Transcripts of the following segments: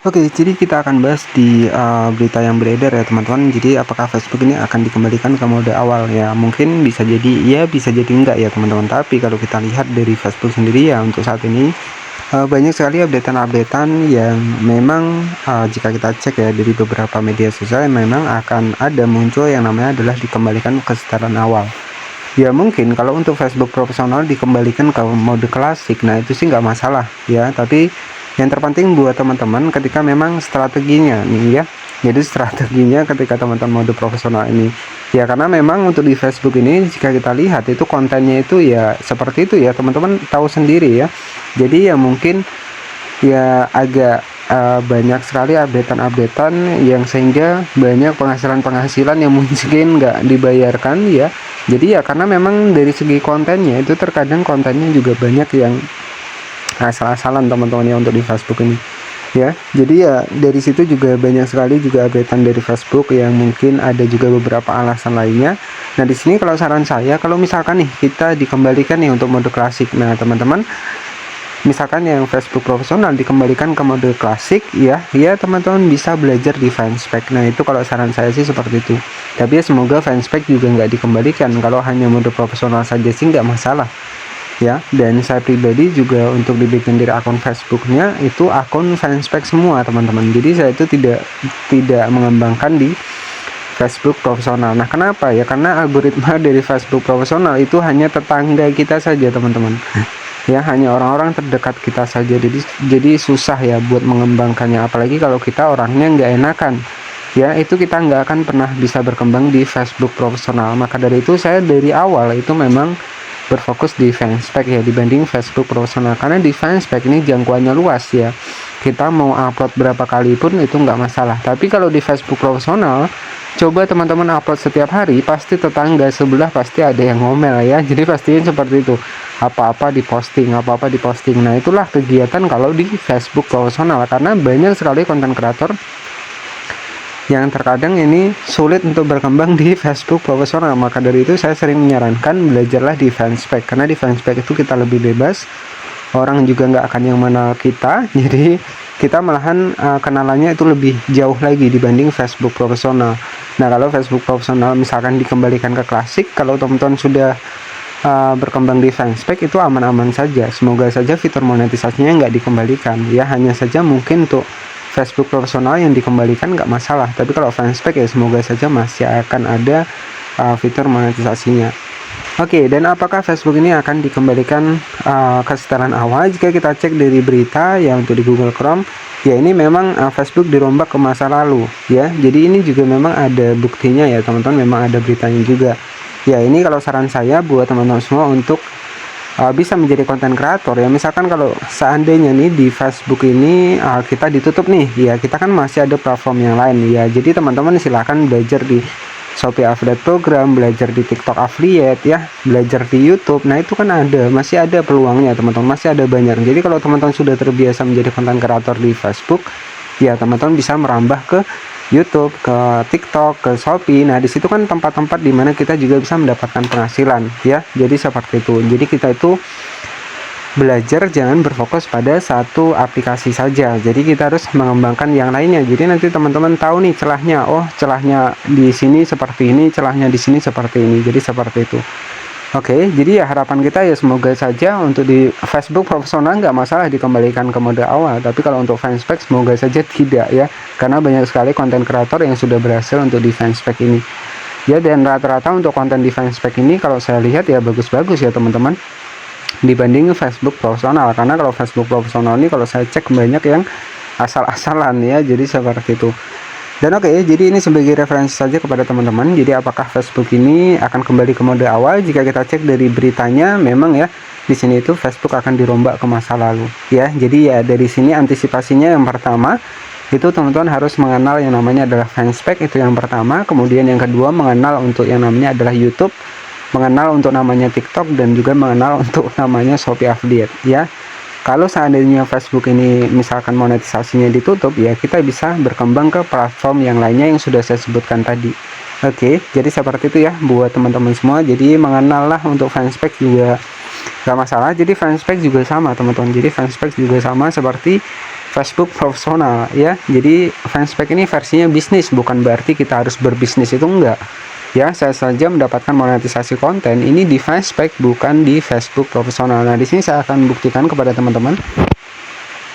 Oke, jadi kita akan bahas di berita yang beredar ya teman-teman. Jadi apakah Facebook ini akan dikembalikan ke mode awal ya? Mungkin bisa jadi iya, bisa jadi enggak ya teman-teman. Tapi kalau kita lihat dari Facebook sendiri ya untuk saat ini banyak sekali updatean-updatean yang memang jika kita cek ya dari beberapa media sosial memang akan ada muncul yang namanya adalah dikembalikan ke setelan awal. Ya mungkin kalau untuk Facebook profesional dikembalikan ke mode klasik, nah itu sih nggak masalah ya. Tapi yang terpenting buat teman-teman ketika memang strateginya nih ya. Jadi strateginya ketika teman-teman mode profesional ini ya, karena memang untuk di Facebook ini jika kita lihat itu kontennya itu ya seperti itu ya teman-teman tahu sendiri ya. Jadi ya mungkin ya agak banyak sekali updatean yang sehingga banyak penghasilan yang mungkin nggak dibayarkan ya. Jadi ya karena memang dari segi kontennya itu terkadang kontennya juga banyak yang asal-asalan teman-teman ya untuk di Facebook ini ya. Jadi ya dari situ juga banyak sekali juga updatean dari Facebook yang mungkin ada juga beberapa alasan lainnya. Nah di sini kalau saran saya kalau misalkan nih kita dikembalikan nih untuk mode klasik, nah teman-teman misalkan yang Facebook profesional dikembalikan ke mode klasik ya teman-teman bisa belajar di fanspage. Nah itu kalau saran saya sih seperti itu. Tapi ya semoga fanspage juga nggak dikembalikan, kalau hanya mode profesional saja sih nggak masalah ya. Dan saya pribadi juga untuk dibikin dari akun Facebooknya itu akun fanspage semua teman-teman. Jadi saya itu tidak mengembangkan di Facebook profesional. Nah kenapa ya, karena algoritma dari Facebook profesional itu hanya tetangga kita saja teman-teman ya, hanya orang-orang terdekat kita saja. Jadi susah ya buat mengembangkannya, apalagi kalau kita orangnya nggak enakan ya, itu kita nggak akan pernah bisa berkembang di Facebook profesional. Maka dari itu saya dari awal itu memang berfokus di fanspage ya dibanding Facebook profesional, karena di fanspage ini jangkauannya luas ya, kita mau upload berapa kali pun itu nggak masalah. Tapi kalau di Facebook profesional coba teman-teman upload setiap hari, pasti tetangga sebelah pasti ada yang ngomel ya. Jadi pastiin seperti itu, apa-apa diposting. Nah itulah kegiatan kalau di Facebook profesional, karena banyak sekali konten kreator yang terkadang ini sulit untuk berkembang di Facebook profesional. Maka dari itu saya sering menyarankan belajarlah di fanspage, karena di fanspage itu kita lebih bebas, orang juga nggak akan yang mengenal kita, jadi kita malahan kenalannya itu lebih jauh lagi dibanding Facebook profesional. Nah kalau Facebook profesional misalkan dikembalikan ke klasik, kalau teman-teman sudah berkembang di fanspage itu aman-aman saja. Semoga saja fitur monetisasinya nggak dikembalikan ya, hanya saja mungkin untuk Facebook profesional yang dikembalikan nggak masalah, tapi kalau fanspage ya semoga saja masih akan ada fitur monetisasinya. Oke, dan apakah Facebook ini akan dikembalikan ke setelan awal? Jika kita cek dari berita ya untuk di Google Chrome, ya ini memang Facebook dirombak ke masa lalu ya. Jadi ini juga memang ada buktinya ya teman-teman, memang ada beritanya juga. Ya ini kalau saran saya buat teman-teman semua untuk bisa menjadi konten kreator ya. Misalkan kalau seandainya nih di Facebook ini kita ditutup nih ya, kita kan masih ada platform yang lain ya. Jadi teman-teman silahkan belajar di Shopee Affiliate Program, belajar di TikTok Affiliate ya, belajar di YouTube. Nah itu kan masih ada peluangnya teman-teman, masih ada banyak. Jadi kalau teman-teman sudah terbiasa menjadi konten kreator di Facebook ya, teman-teman bisa merambah ke YouTube, ke TikTok, ke Shopee. Nah di situ kan tempat-tempat dimana kita juga bisa mendapatkan penghasilan ya. Jadi seperti itu. Jadi kita itu belajar jangan berfokus pada satu aplikasi saja. Jadi kita harus mengembangkan yang lainnya. Jadi nanti teman-teman tahu nih celahnya. Oh celahnya di sini seperti ini, celahnya di sini seperti ini. Jadi seperti itu. Oke, jadi ya harapan kita ya semoga saja untuk di Facebook profesional nggak masalah dikembalikan ke mode awal, tapi kalau untuk fanspage semoga saja tidak ya, karena banyak sekali konten kreator yang sudah berhasil untuk di fanspage ini ya. Dan rata-rata untuk konten di fanspage ini kalau saya lihat ya bagus-bagus ya teman-teman dibanding Facebook profesional, karena kalau Facebook profesional ini kalau saya cek banyak yang asal-asalan ya, jadi seperti itu. Dan oke, jadi ini sebagai referensi saja kepada teman-teman. Jadi apakah Facebook ini akan kembali ke mode awal? Jika kita cek dari beritanya, memang ya di sini itu Facebook akan dirombak ke masa lalu. Ya, jadi ya dari sini antisipasinya yang pertama itu teman-teman harus mengenal yang namanya adalah fanspage, itu yang pertama. Kemudian yang kedua mengenal untuk yang namanya adalah YouTube, mengenal untuk namanya TikTok, dan juga mengenal untuk namanya Shopee Affiliate. Ya. Kalau seandainya Facebook ini misalkan monetisasinya ditutup ya, kita bisa berkembang ke platform yang lainnya yang sudah saya sebutkan tadi. Oke, jadi seperti itu ya buat teman-teman semua. Jadi mengenal lah untuk fanspage juga gak masalah. Jadi fanspage juga sama teman-teman. Jadi fanspage juga sama seperti Facebook profesional ya. Jadi fanspage ini versinya bisnis, bukan berarti kita harus berbisnis, itu enggak. Ya, saya saja mendapatkan monetisasi konten ini di fanspage, bukan di Facebook profesional. Nah, di sini saya akan buktikan kepada teman-teman.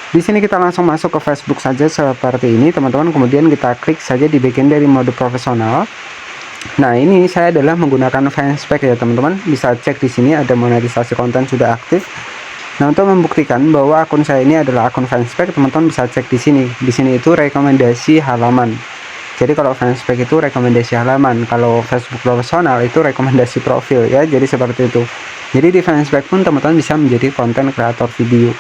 Di sini kita langsung masuk ke Facebook saja seperti ini, teman-teman. Kemudian kita klik saja di bagian dari mode profesional. Nah, ini saya adalah menggunakan fanspage ya, teman-teman. Bisa cek di sini ada monetisasi konten sudah aktif. Nah, untuk membuktikan bahwa akun saya ini adalah akun fanspage, teman-teman bisa cek di sini. Di sini itu rekomendasi halaman. Jadi kalau fanspage itu rekomendasi halaman, kalau Facebook profesional itu rekomendasi profil ya. Jadi seperti itu. Jadi di fanspage pun teman-teman bisa menjadi konten kreator video.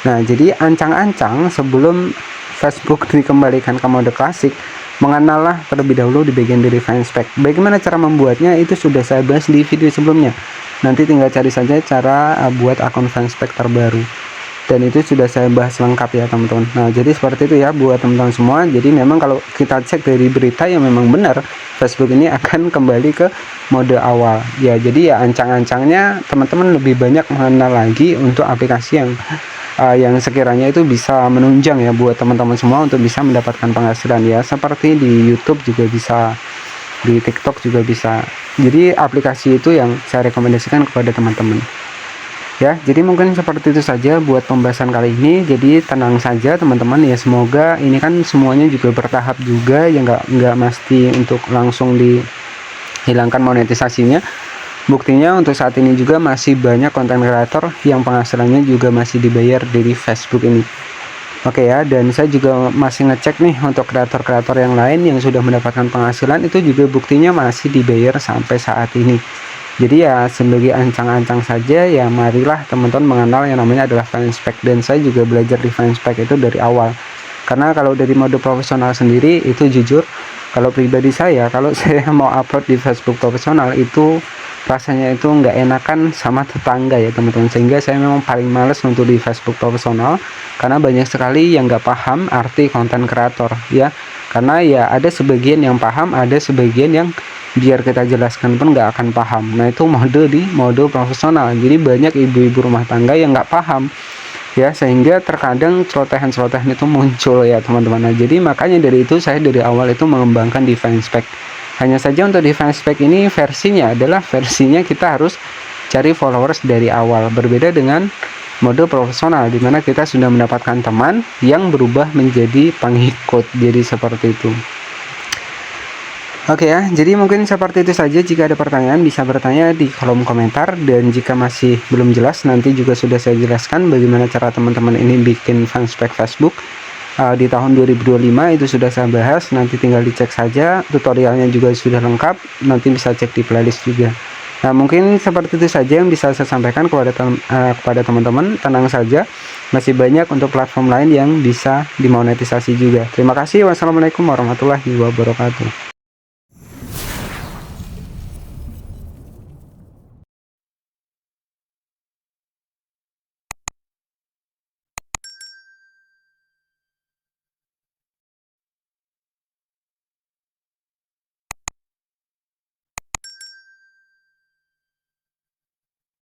Nah, jadi ancang-ancang sebelum Facebook dikembalikan ke mode klasik, mengenallah terlebih dahulu di bagian dari fanspage. Bagaimana cara membuatnya itu sudah saya bahas di video sebelumnya. Nanti tinggal cari saja cara buat akun fanspage terbaru. Dan itu sudah saya bahas lengkap ya, teman-teman. Nah, jadi seperti itu ya buat teman-teman semua. Jadi memang kalau kita cek dari berita yang memang benar, Facebook ini akan kembali ke mode awal. Ya, jadi ya ancang-ancangnya teman-teman lebih banyak mengenal lagi untuk aplikasi yang sekiranya itu bisa menunjang ya buat teman-teman semua untuk bisa mendapatkan penghasilan ya. Seperti di YouTube juga bisa, di TikTok juga bisa. Jadi aplikasi itu yang saya rekomendasikan kepada teman-teman ya. Jadi mungkin seperti itu saja buat pembahasan kali ini. Jadi tenang saja teman-teman ya, semoga ini kan semuanya juga bertahap juga ya, nggak mesti untuk langsung dihilangkan monetisasinya. Buktinya untuk saat ini juga masih banyak konten kreator yang penghasilannya juga masih dibayar dari Facebook ini. Oke ya, dan saya juga masih ngecek nih untuk kreator-kreator yang lain yang sudah mendapatkan penghasilan, itu juga buktinya masih dibayar sampai saat ini. Jadi ya sebagai ancang-ancang saja ya, marilah teman-teman mengenal yang namanya adalah fanspage. Dan saya juga belajar di fanspage itu dari awal. Karena kalau dari mode profesional sendiri itu jujur, kalau pribadi saya, kalau saya mau upload di Facebook profesional itu rasanya itu nggak enakan sama tetangga ya, teman-teman. Sehingga saya memang paling males untuk di Facebook profesional, karena banyak sekali yang nggak paham arti konten kreator ya. Karena ya ada sebagian yang paham, ada sebagian yang biar kita jelaskan pun nggak akan paham. Nah, itu mode profesional. Jadi banyak ibu-ibu rumah tangga yang nggak paham ya, sehingga terkadang celotehan-celotehan itu muncul ya, teman-teman. Nah, jadi makanya dari itu saya dari awal itu mengembangkan di fanspage. Hanya saja untuk di fanspage ini versinya adalah versinya kita harus cari followers dari awal, berbeda dengan mode profesional di mana kita sudah mendapatkan teman yang berubah menjadi pengikut. Jadi seperti itu. Oke ya, jadi mungkin seperti itu saja. Jika ada pertanyaan bisa bertanya di kolom komentar, dan jika masih belum jelas nanti juga sudah saya jelaskan bagaimana cara teman-teman ini bikin fanspage Facebook. Di tahun 2025 itu sudah saya bahas, nanti tinggal dicek saja, tutorialnya juga sudah lengkap, nanti bisa cek di playlist juga. Nah, mungkin seperti itu saja yang bisa saya sampaikan kepada teman-teman. Tenang saja, masih banyak untuk platform lain yang bisa dimonetisasi juga. Terima kasih. Wassalamualaikum warahmatullahi wabarakatuh.